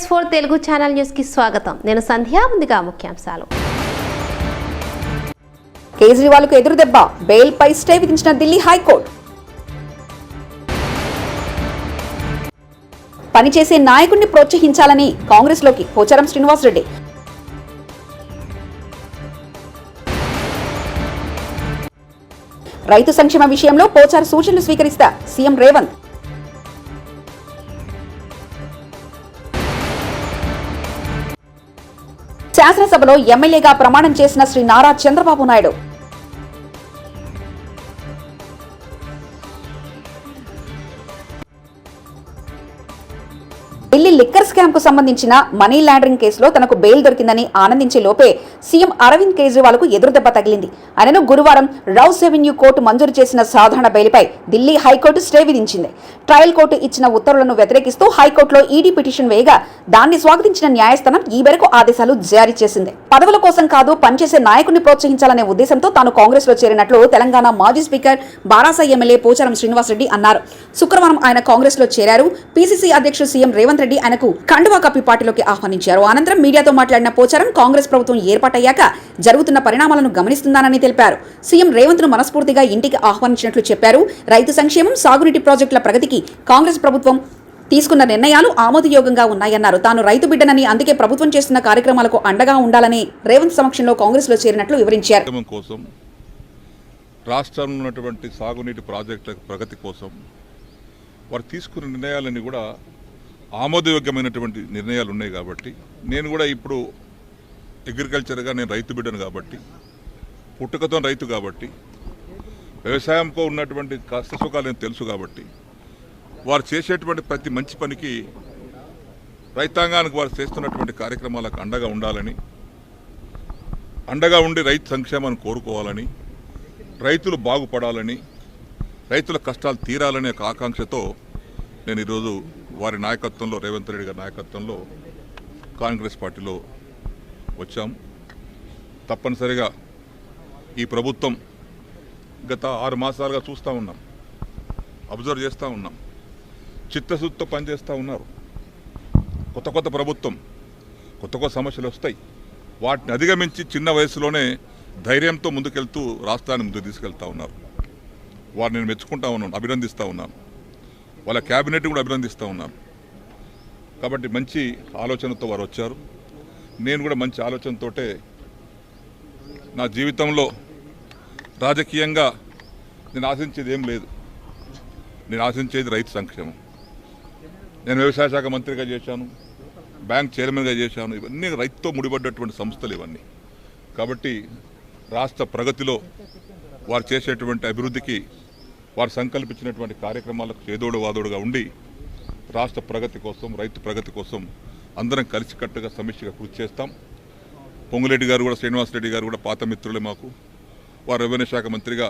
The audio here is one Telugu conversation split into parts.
Next4 తెలుగు ఛానల్ న్యూస్ కి స్వాగతం. నేను సంధ్య. ముందుగా ముఖ్యాంశాలు. కేజ్రీవాల్ కు ఎదురు దెబ్బ, బెయిల్ పై స్టే విధించిన ఢిల్లీ హైకోర్టు. పనిచేసే నాయకుడిని ప్రోత్సహించాలని కాంగ్రెస్ లోకి పోచారం శ్రీనివాస్ రెడ్డి. రైతు సంక్షేమ విషయంలో పోచారు సూచనలు స్వీకరిస్తా సీఎం రేవంత్. శాసనసభలో ఎమ్మెల్యేగా ప్రమాణం చేసిన శ్రీ నారా చంద్రబాబు నాయుడు. ఢిల్లీ లిక్కర్ స్కామ్ కు సంబంధించిన మనీ లాండరింగ్ కేసులో తనకు బెయిల్ దొరికిందని ఆనందించే లోపే సీఎం అరవింద్ కేజ్రీవాల్ కు ఎదురుదెబ్బ తగిలింది. ఆయనను గురువారం రౌస్ రెవెన్యూ కోర్టు మంజూరు చేసిన సాధారణ బెయిల్పై ఢిల్లీ హైకోర్టు స్టే విధించింది. ట్రయల్ కోర్టు ఇచ్చిన ఉత్తర్వులను వ్యతిరేకిస్తూ హైకోర్టులో ఈడీ పిటిషన్ వేయగా దాన్ని స్వాగతించిన న్యాయస్థానం ఈ మేరకు ఆదేశాలు జారీ చేసింది. పదవుల కోసం కాదు, పనిచేసే నాయకుడిని ప్రోత్సహించాలనే ఉద్దేశంతో తాను కాంగ్రెస్ లో చేరినట్లు తెలంగాణ మాజీ స్పీకర్ బారాస ఎమ్మెల్యే పోచారం శ్రీనివాస్ రెడ్డి అన్నారు. శుక్రవారం ఆయన కాంగ్రెస్ లో చేరారు. పీసీసీ అధ్యక్షుడు సీఎం రేవంత్ రెడ్డి ఆయనకు కండువా కప్పి పార్టీలోకి ఆహ్వానించారు. అనంతరం మీడియాతో మాట్లాడిన పోచారం కాంగ్రెస్ ప్రభుత్వం ఏర్పాటయ్యాక జరుగుతున్న పరిణామాలను గమనిస్తున్నానని తెలిపారు. సీఎం రేవంత్ ను మనస్ఫూర్తిగా ఇంటికి ఆహ్వానించినట్లు చెప్పారు. రైతు సంక్షేమం, సాగునీటి ప్రాజెక్టుల ప్రగతికి కాంగ్రెస్ ప్రభుత్వం తీసుకున్న నిర్ణయాలు ఆమోదయోగంగా ఉన్నాయన్నారు. తాను రైతు బిడ్డనని, అందుకే ప్రభుత్వం చేస్తున్న కార్యక్రమాలకు అండగా ఉండాలని రేవంత్ సమక్షంలో కాంగ్రెస్ లో చేరినట్లు వివరించారు. రాష్ట్రంలో ఉన్నటువంటి సాగునీటి ప్రాజెక్టుల ప్రగతి కోసం వారు తీసుకున్న నిర్ణయాలన్నీ కూడా ఆమోదయోగ్యమైనటువంటి నిర్ణయాలు ఉన్నాయి. కాబట్టి నేను కూడా ఇప్పుడు అగ్రికల్చర్గా నేను రైతు బిడ్డను కాబట్టి, పుట్టుకతో రైతు కాబట్టి, వ్యవసాయంతో ఉన్నటువంటి కష్టసుఖాలు నేను తెలుసు కాబట్టి, వారు చేసేటువంటి ప్రతి మంచి పనికి రైతాంగానికి వారు చేస్తున్నటువంటి కార్యక్రమాలకు అండగా ఉండాలని, అండగా ఉండి రైతు సంక్షేమాన్ని కోరుకోవాలని, రైతులు బాగుపడాలని, రైతుల కష్టాలు తీరాలనే ఒక ఆకాంక్షతో నేను ఈరోజు వారి నాయకత్వంలో, రేవంత్ రెడ్డి గారి నాయకత్వంలో కాంగ్రెస్ పార్టీలో వచ్చాం. తప్పనిసరిగా ఈ ప్రభుత్వం గత 6 మాసాలుగా చూస్తూ ఉన్నాం, అబ్జర్వ్ చేస్తూ ఉన్నాం. చిత్తశుద్ధితో పనిచేస్తూ ఉన్నారు. కొత్త ప్రభుత్వం, కొత్త సమస్యలు వస్తాయి. వాటిని అధిగమించి చిన్న వయసులోనే ధైర్యంతో ముందుకెళ్తూ రాష్ట్రాన్ని ముందుకు తీసుకెళ్తా ఉన్నారు. వారిని నేను మెచ్చుకుంటా ఉన్నాను, అభినందిస్తూ ఉన్నాను. వాళ్ళ క్యాబినెట్ కూడా అభినందిస్తూ ఉన్నాను. కాబట్టి మంచి ఆలోచనతో వారు వచ్చారు. నేను కూడా మంచి ఆలోచనతోటే నా జీవితంలో రాజకీయంగా నేను ఆశించేది ఏం లేదు. నేను ఆశించేది రైతు సంక్షేమం. నేను వ్యవసాయ శాఖ మంత్రిగా చేశాను, బ్యాంక్ చైర్మన్గా చేశాను. ఇవన్నీ రైతుతో ముడిపడ్డటువంటి సంస్థలు ఇవన్నీ. కాబట్టి రాష్ట్ర ప్రగతిలో వారు చేసేటువంటి అభివృద్ధికి, వారు సంకల్పించినటువంటి కార్యక్రమాలకు చేదోడు వాదోడుగా ఉండి రాష్ట్ర ప్రగతి కోసం, రైతు ప్రగతి కోసం అందరం కలిసికట్టుగా సమిష్టిగా కృషి చేస్తాం. పొంగులేటి గారు కూడా, శ్రీనివాస్ రెడ్డి గారు కూడా పాత మిత్రులే మాకు. వారు రెవెన్యూ శాఖ మంత్రిగా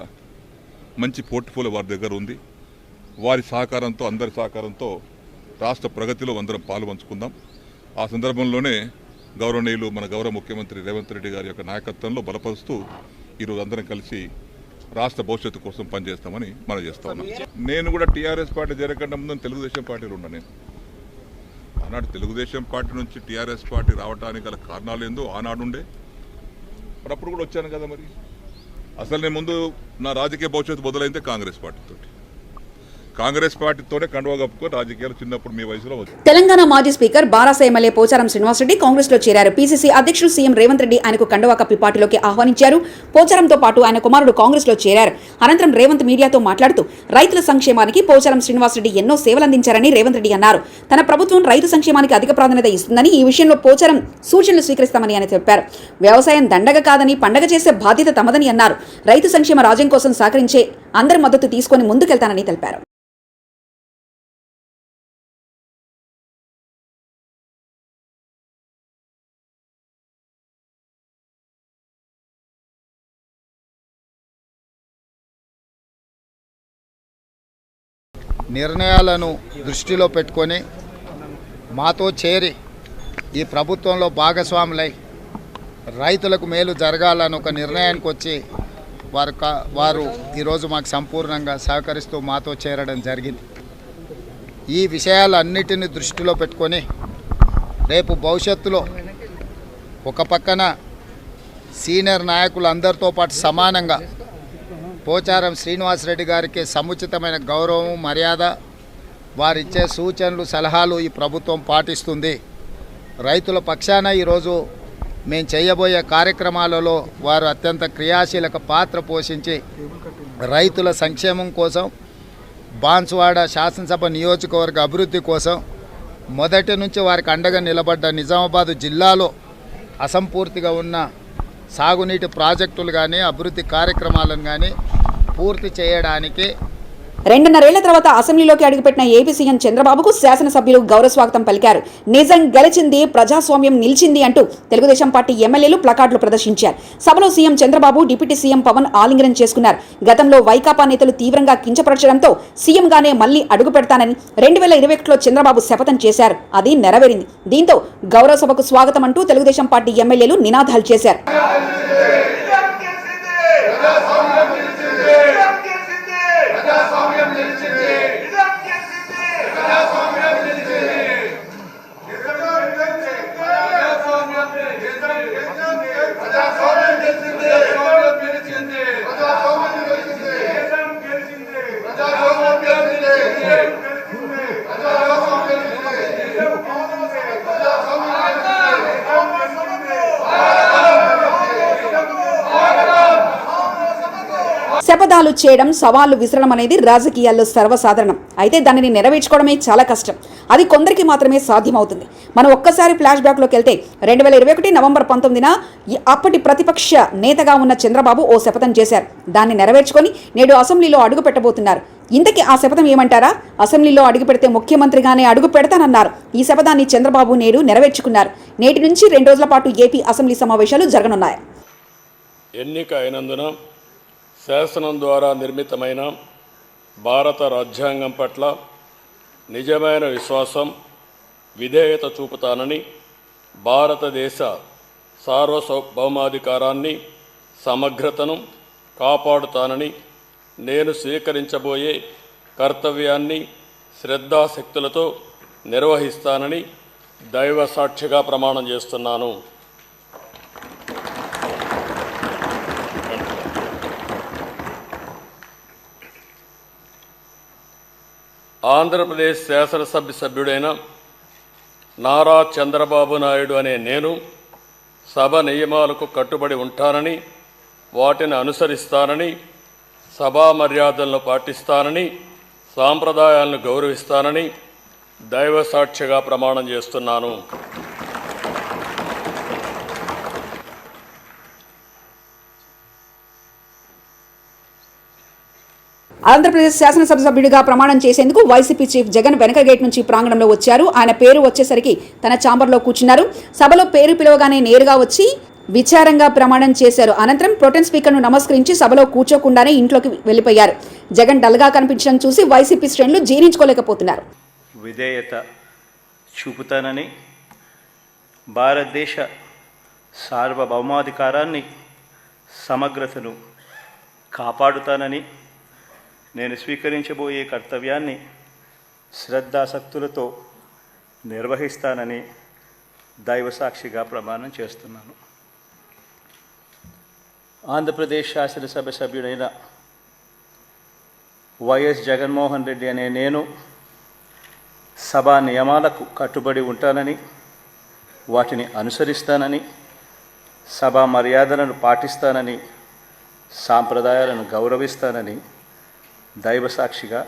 మంచి పోర్ట్ఫోలియో వారి దగ్గర ఉంది. వారి సహకారంతో, అందరి సహకారంతో రాష్ట్ర ప్రగతిలో అందరం పాలు పంచుకుందాం. ఆ సందర్భంలోనే గౌరవనీయులు మన గౌరవ ముఖ్యమంత్రి రేవంత్ రెడ్డి గారి యొక్క నాయకత్వంలో బలపరుస్తూ ఈరోజు అందరం కలిసి రాష్ట్ర భవిష్యత్తు కోసం పనిచేస్తామని మనం చేస్తా ఉన్నాం. నేను కూడా టీఆర్ఎస్ పార్టీ జరగకుండా ముందు తెలుగుదేశం పార్టీలో ఉన్నా. నేను ఆనాడు తెలుగుదేశం పార్టీ నుంచి టీఆర్ఎస్ పార్టీ రావడానికి గల కారణాలు ఏందో ఆనాడు ఉండే. మరి అప్పుడు కూడా వచ్చాను కదా. మరి అసలు నేను ముందు నా రాజకీయ భవిష్యత్తు మొదలైందే కాంగ్రెస్ పార్టీతో. కాంగ్రెస్ పార్టీతోనే కండువా కప్పుకొని రాజకీయాలు చిన్నప్పుడు మీ వయసులో వచ్చారు. తెలంగాణ మాజీ స్పీకర్ బారాస ఎమ్మెల్యే పోచారం శ్రీనివాస్ రెడ్డి కాంగ్రెస్ లో చేరారు. పీసీసీ అధ్యక్షుడు సీఎం రేవంత్ రెడ్డి ఆయనకు కండువా కప్పి పార్టీలోకి ఆహ్వానించారు. పోచారంతో పాటు ఆయన కుమారుడు కాంగ్రెస్ లో చేరారు. అనంతరం రేవంత్ మీడియాతో మాట్లాడుతూ రైతుల సంక్షేమానికి పోచారం శ్రీనివాస్ రెడ్డి ఎన్నో సేవలందించారని రేవంత్ రెడ్డి అన్నారు. తన ప్రభుత్వం రైతు సంక్షేమానికి అధిక ప్రాధాన్యత ఇస్తుందని, ఈ విషయంలో పోచారం సూచనలు స్వీకరిస్తామని ఆయన చెప్పారు. వ్యవసాయం దండగ కాదని, పండగ చేసే బాధ్యత తమదని అన్నారు. రైతు సంక్షేమ రాజ్యం కోసం సహకరించే అందరి మద్దతు తీసుకొని ముందుకెళ్తానని తెలిపారు. నిర్ణయాలను దృష్టిలో పెట్టుకొని మాతో చేరి ఈ ప్రభుత్వంలో భాగస్వాములై రైతులకు మేలు జరగాలని ఒక నిర్ణయానికి వచ్చి వారు ఈరోజు మాకు సంపూర్ణంగా సహకరిస్తూ మాతో చేరడం జరిగింది. ఈ విషయాలన్నిటిని దృష్టిలో పెట్టుకొని రేపు భవిష్యత్తులో ఒక పక్కన సీనియర్ నాయకులు అందరితో పాటు సమానంగా పోచారం శ్రీనివాసరెడ్డి గారికి సముచితమైన గౌరవం మర్యాద వారిచ్చే సూచనలు సలహాలు ఈ ప్రభుత్వం పాటిస్తుంది. రైతుల పక్షాన ఈరోజు మేము చేయబోయే కార్యక్రమాలలో వారు అత్యంత క్రియాశీలక పాత్ర పోషించి రైతుల సంక్షేమం కోసం బాన్సువాడ శాసనసభ నియోజకవర్గ అభివృద్ధి కోసం మొదటి నుంచి వారికి అండగా నిలబడ్డ నిజామాబాద్ జిల్లాలో అసంపూర్తిగా ఉన్న సాగునీటి ప్రాజెక్టులు కానీ అభివృద్ధి కార్యక్రమాలను కానీ పూర్తి చేయడానికి 2.5 ఏళ్ల తర్వాత అసెంబ్లీలోకి అడుగుపెట్టిన ఏపీ సీఎం చంద్రబాబుకు శాసనసభ్యులు గౌరవ స్వాగతం పలికారు. నిజం గెలిచింది, ప్రజాస్వామ్యం నిలిచింది అంటూ తెలుగుదేశం పార్టీ ఎమ్మెల్యేలు ప్లకార్డులు ప్రదర్శించారు. సభలో CM Chandrababu, deputy CM Pawan ఆలింగనం చేసుకున్నారు. గతంలో వైకాపా నేతలు తీవ్రంగా కించపరచడంతో సీఎంగానే మళ్లీ అడుగు పెడతానని 2021లో చంద్రబాబు శపథం చేశారు. అది నెరవేరింది. దీంతో గౌరవ సభకు స్వాగతం అంటూ తెలుగుదేశం పార్టీ ఎమ్మెల్యేలు నినాదాలు చేశారు. శపథాలు చేయడం, సవాళ్లు విసరడం అనేది రాజకీయాల్లో సర్వసాధారణం. అయితే దానిని నెరవేర్చుకోవడమే చాలా కష్టం. అది కొందరికి మాత్రమే సాధ్యమవుతుంది. మనం ఒక్కసారి ఫ్లాష్ బ్యాక్లోకి వెళ్తే 2021 నవంబర్ 19న అప్పటి ప్రతిపక్ష నేతగా ఉన్న చంద్రబాబు ఓ శపథం చేశారు. దాన్ని నెరవేర్చుకొని నేడు అసెంబ్లీలో అడుగు పెట్టబోతున్నారు. ఇంతకీ ఆ శపథం ఏమంటారా? అసెంబ్లీలో అడుగు పెడితే ముఖ్యమంత్రిగానే అడుగు పెడతానన్నారు. ఈ శపథాన్ని చంద్రబాబు నేడు నెరవేర్చుకున్నారు. నేటి నుంచి 2 రోజుల పాటు ఏపీ అసెంబ్లీ సమావేశాలు జరగనున్నాయి. ఎన్నిక అయినందున శాసనం ద్వారా నిర్మితమైన భారత రాజ్యాంగం పట్ల నిజమైన విశ్వాసం, విధేయత చూపుతానని, భారతదేశ సార్వభౌమాధికారాన్ని, సమగ్రతను కాపాడుతానని, నేను స్వీకరించబోయే కర్తవ్యాన్ని శ్రద్ధాశక్తులతో నిర్వహిస్తానని దైవ సాక్షిగా ప్రమాణం చేస్తున్నాను. ఆంధ్రప్రదేశ్ శాసనసభ సభ్యుడైన నారా చంద్రబాబు నాయుడు అనే నేను సభ నియమాలకు కట్టుబడి ఉంటానని, వాటిని అనుసరిస్తానని, సభా మర్యాదలను పాటిస్తానని, సాంప్రదాయాలను గౌరవిస్తానని దైవ సాక్షిగా ప్రమాణం చేస్తున్నాను. ఆంధ్రప్రదేశ్ శాసనసభ సభ్యుడిగా ప్రమాణం చేసేందుకు వైసీపీ చీఫ్ జగన్ వెనక గేట్ నుంచి ప్రాంగణంలో వచ్చారు. ఆయన పేరు వచ్చేసరికి తన ఛాంబర్లో కూర్చున్నారు. సభలో పేరు పిలవగానే నేరుగా వచ్చి విచారంగా ప్రమాణం చేశారు. అనంతరం ప్రొటెం స్పీకర్ను నమస్కరించి సభలో కూర్చోకుండానే ఇంట్లోకి వెళ్లిపోయారు. జగన్ డల్గా కనిపించడం చూసి వైసీపీ శ్రేణులు జీర్ణించుకోలేకపోతున్నారు. విధేయత చూపుతానని, భారతదేశ సార్వభౌమాధికారాన్ని, సమగ్రతను కాపాడుతానని, నేను స్వీకరించబోయే కర్తవ్యాన్ని శ్రద్ధాశక్తులతో నిర్వహిస్తానని దైవసాక్షిగా ప్రమాణం చేస్తున్నాను. ఆంధ్రప్రదేశ్ శాసనసభ సభ్యుడైన వైఎస్ జగన్మోహన్ రెడ్డి అనే నేను సభా నియమాలకు కట్టుబడి ఉంటానని, వాటిని అనుసరిస్తానని, సభా మర్యాదలను పాటిస్తానని, సాంప్రదాయాలను గౌరవిస్తానని దైవసాక్షిగా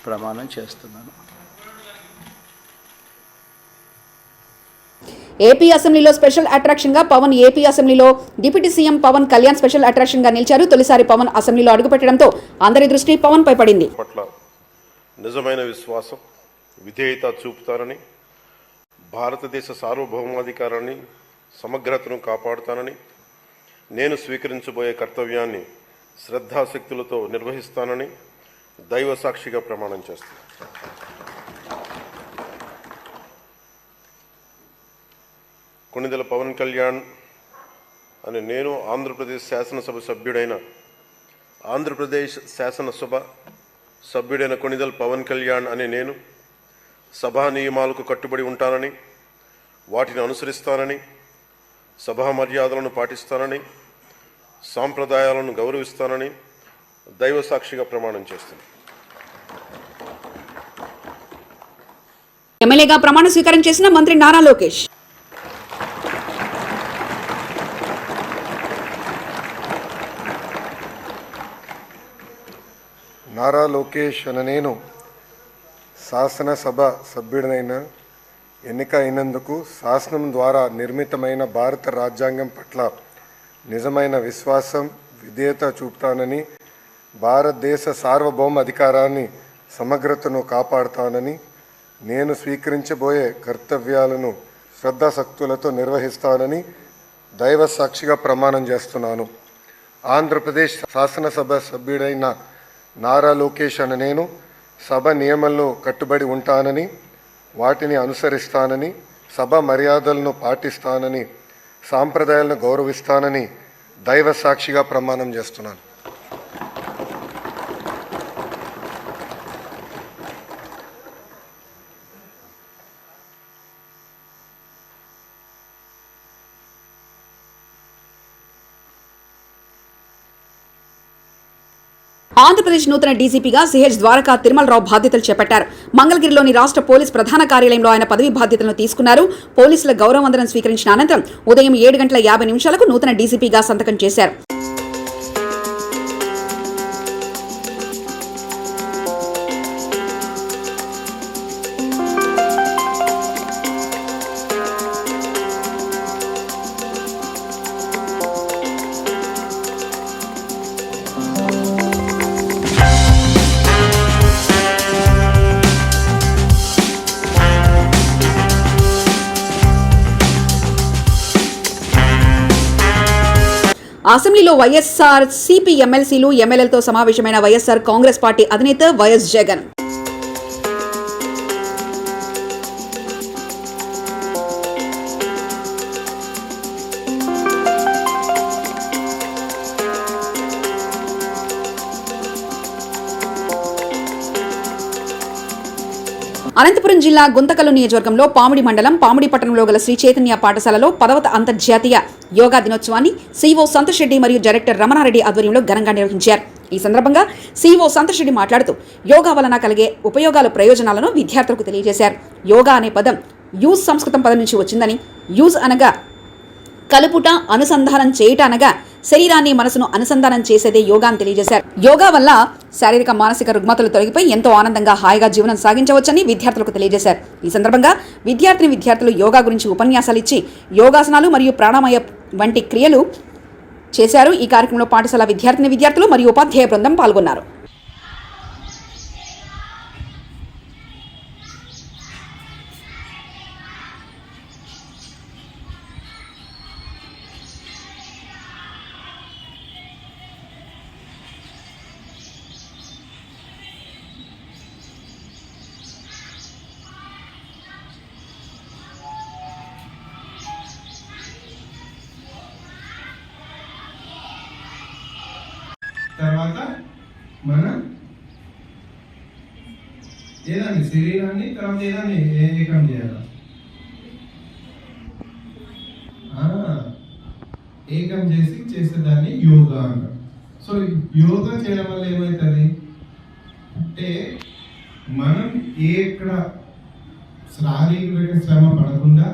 ప్రమాణం చేస్తున్నాను. ఏపీ అసెంబ్లీలో స్పెషల్ అట్రాక్షన్గా పవన్, ఏపీ అసెంబ్లీలో deputy CM Pawan Kalyan special అట్రాక్షన్గా నిలిచారు. తొలిసారి పవన్ అసెంబ్లీలో అడుగుపెట్టడంతో అందరి దృష్టి పవన్ పై పడింది. పట్ల నిజమైన విశ్వాసం, విధేయత చూపుతానని, భారతదేశ సార్వభౌమాధికారాన్ని, సమగ్రతను కాపాడుతానని, నేను స్వీకరించబోయే కర్తవ్యాన్ని శ్రద్ధాశక్తులతో నిర్వహిస్తానని దైవ సాక్షిగా ప్రమాణం చేస్తాను. కొణిదెల పవన్ కళ్యాణ్ అనే నేను ఆంధ్రప్రదేశ్ శాసనసభ సభ్యుడైన కొణిదెల పవన్ కళ్యాణ్ అనే నేను సభా నియమాలకు కట్టుబడి ఉంటానని, వాటిని అనుసరిస్తానని, సభా మర్యాదలను పాటిస్తానని, సాంప్రదాయాలను గౌరవిస్తానని దైవ సాక్షిగా ప్రమాణం చేస్తున్నాను. ఎమ్మెల్యేగా ప్రమాణ స్వీకారం చేసిన మంత్రి నారా లోకేష్. నారా లోకేష్ అనే నేను శాసనసభ సభ్యుడినైన ఎన్నిక అయినందుకు శాసనం ద్వారా నిర్మితమైన భారత రాజ్యాంగం పట్ల నిజమైన విశ్వాసం, విధేయత చూపుతానని, భారతదేశ సార్వభౌమ అధికారాన్ని, సమగ్రతను కాపాడుతానని, నేను స్వీకరించబోయే కర్తవ్యాలను శ్రద్ధాశక్తులతో నిర్వహిస్తానని దైవ సాక్షిగా ప్రమాణం చేస్తున్నాను. ఆంధ్రప్రదేశ్ శాసనసభ సభ్యుడైన నారా లోకేష్ అనే నేను సభ నియమాలను కట్టుబడి ఉంటానని, వాటిని అనుసరిస్తానని, సభ మర్యాదలను పాటిస్తానని, సాంప్రదాయాలను గౌరవిస్తానని దైవ సాక్షిగా ప్రమాణం చేస్తున్నాను. ఆంధ్రప్రదేశ్ నూతన డీజీపీగా సిహెచ్ ద్వారకా తిరుమలరావు బాధ్యతలు చేపట్టారు. మంగళగిరిలోని రాష్ట్ర పోలీస్ ప్రధాన కార్యాలయంలో ఆయన పదవి బాధ్యతలను తీసుకున్నారు. పోలీసుల గౌరవవందనం స్వీకరించిన అనంతరం ఉదయం 7:50 నూతన డీజీపీగా సంతకం చేశారు. అసెంబ్లీలో వైఎస్ఆర్ సిపి ఎమ్మెల్సీలు, ఎమ్మెల్యేలతో సమావేశమైన వైఎస్ఆర్ కాంగ్రెస్ పార్టీ అధినేత వైఎస్ జగన్. అనంతపురం జిల్లా గుంతకల్లు నియోజకవర్గంలో పామిడి మండలం పామిడి పట్టణంలో గల శ్రీ చైతన్య పాఠశాలలో 10వ అంతర్జాతీయ యోగా దినోత్సవాన్ని సీఓ సంతోష్ రెడ్డి మరియు డైరెక్టర్ రమణారెడ్డి ఆధ్వర్యంలో ఘనంగా నిర్వహించారు. ఈ సందర్భంగా సీఓ సంతోష్ రెడ్డి మాట్లాడుతూ యోగా వలన కలిగే ఉపయోగాల ప్రయోజనాలను విద్యార్థులకు తెలియజేశారు. యోగా అనే పదం యూజ్ సంస్కృతం పదం నుంచి వచ్చిందని, యూజ్ అనగా కలుపుట, అనుసంధానం చేయుట అనగా శరీరాన్ని, మనసును అనుసంధానం చేసేదే యోగా అని తెలియజేశారు. యోగా వల్ల శారీరక, మానసిక రుగ్మతలు తొలగిపోయి ఎంతో ఆనందంగా, హాయిగా జీవనం సాగించవచ్చని విద్యార్థులకు తెలియజేశారు. ఈ సందర్భంగా విద్యార్థులు యోగా గురించి ఉపన్యాసాలు ఇచ్చి యోగాసనాలు మరియు ప్రాణామయ వంటి క్రియలు చేశారు. ఈ కార్యక్రమంలో పాఠశాల విద్యార్థులు మరియు ఉపాధ్యాయ బృందం పాల్గొన్నారు. తర్వాత మన ఏదాన్ని శరీరాన్ని తర్వాత ఏదాన్ని ఏకం చేయాలి, ఏకం చేసేదాన్ని యోగా అంటారు. సో యోగా చేయడం వల్ల ఏమవుతుంది అంటే మనం ఎక్కడ శారీరక శ్రమ పడకుండా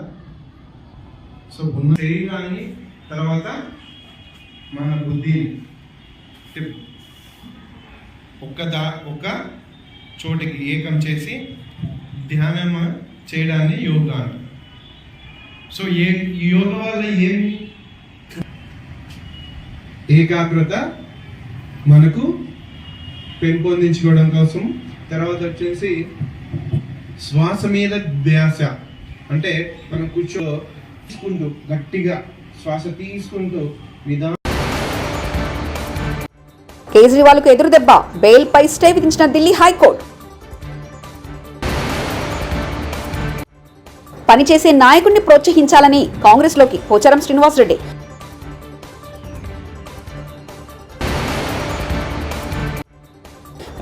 సో ఉన్న శరీరాన్ని తర్వాత మన బుద్ధిని ఒక చోటికి ఏకం చేసి ధ్యానం చేయడాన్ని యోగా అంటారు. సో ఈ యోగా వల్ల ఏమి ఏకాగ్రత మనకు పెంపొందించుకోవడం కోసం, తర్వాత వచ్చేసి శ్వాస మీద ధ్యాస, అంటే మనం తీసుకుంటూ గట్టిగా శ్వాస తీసుకుంటూ విధానం. కేజ్రీవాల్కు ఎదురుదెబ్బ, బెయిల్పై స్టే విధించిన ఢిల్లీ హైకోర్టు. పనిచేసే నాయకుడిని ప్రోత్సహించాలని కాంగ్రెస్లోకి పోచారం శ్రీనివాసరెడ్డి.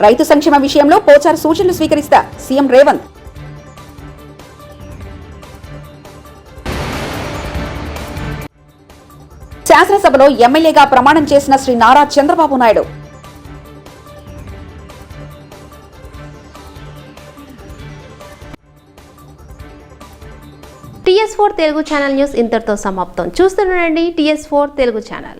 రైతు సంక్షేమ విషయంలో పోచారు సూచనలు స్వీకరిస్తా సీఎం రేవంత్. శాసనసభలో ఎమ్మెల్యేగా ప్రమాణం చేసిన Shri Nara Chandrababu Naidu. TS4 Telugu channel news ఇంతటితో సమాప్తం. చూస్తుండండి TS4 తెలుగు ఛానల్.